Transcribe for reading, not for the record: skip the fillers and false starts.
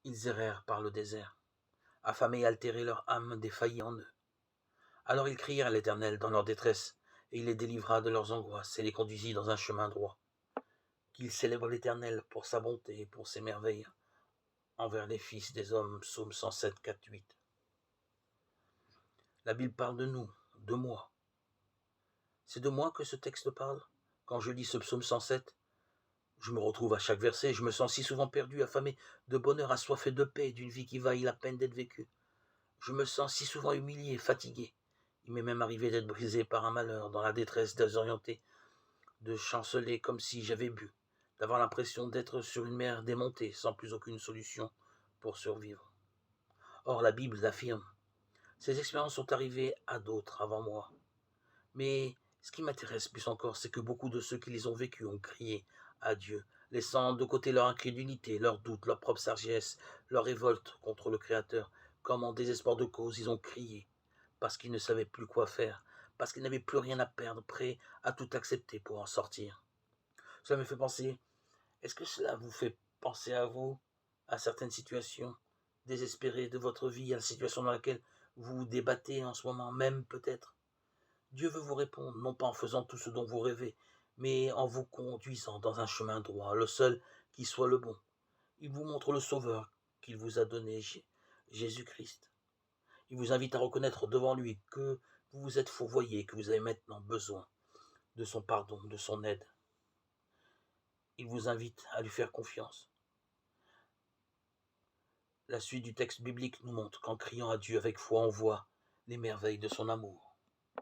Ils errèrent par le désert, affamés et altérés, leur âme défaillit en eux. Alors ils crièrent à l'Éternel dans leur détresse, et il les délivra de leurs angoisses et les conduisit dans un chemin droit. Qu'ils célèbrent l'Éternel pour sa bonté et pour ses merveilles envers les fils des hommes. Psaume 107, 4, 8. La Bible parle de nous, de moi. C'est de moi que ce texte parle. Quand je lis ce psaume 107, je me retrouve à chaque verset, je me sens si souvent perdu, affamé de bonheur, assoiffé de paix, d'une vie qui vaille la peine d'être vécue. Je me sens si souvent humilié, fatigué. Il m'est même arrivé d'être brisé par un malheur, dans la détresse désorienté, de chanceler comme si j'avais bu, d'avoir l'impression d'être sur une mer démontée, sans plus aucune solution pour survivre. Or, la Bible l'affirme. Ces expériences sont arrivées à d'autres avant moi. Mais ce qui m'intéresse plus encore, c'est que beaucoup de ceux qui les ont vécues ont crié à Dieu, laissant de côté leur incrédulité, leurs doutes, leur propre sagesse, leur révolte contre le Créateur. Comme en désespoir de cause, ils ont crié, parce qu'ils ne savaient plus quoi faire, parce qu'ils n'avaient plus rien à perdre, prêts à tout accepter pour en sortir. Cela me fait penser, est-ce que cela vous fait penser à vous, à certaines situations désespérées de votre vie, à la situation dans laquelle vous vous débattez en ce moment même peut-être? Dieu veut vous répondre, non pas en faisant tout ce dont vous rêvez, mais en vous conduisant dans un chemin droit, le seul qui soit le bon. Il vous montre le Sauveur qu'il vous a donné, Jésus-Christ. Il vous invite à reconnaître devant lui que vous vous êtes fourvoyé, que vous avez maintenant besoin de son pardon, de son aide. Il vous invite à lui faire confiance. La suite du texte biblique nous montre qu'en criant à Dieu avec foi, on voit les merveilles de son amour.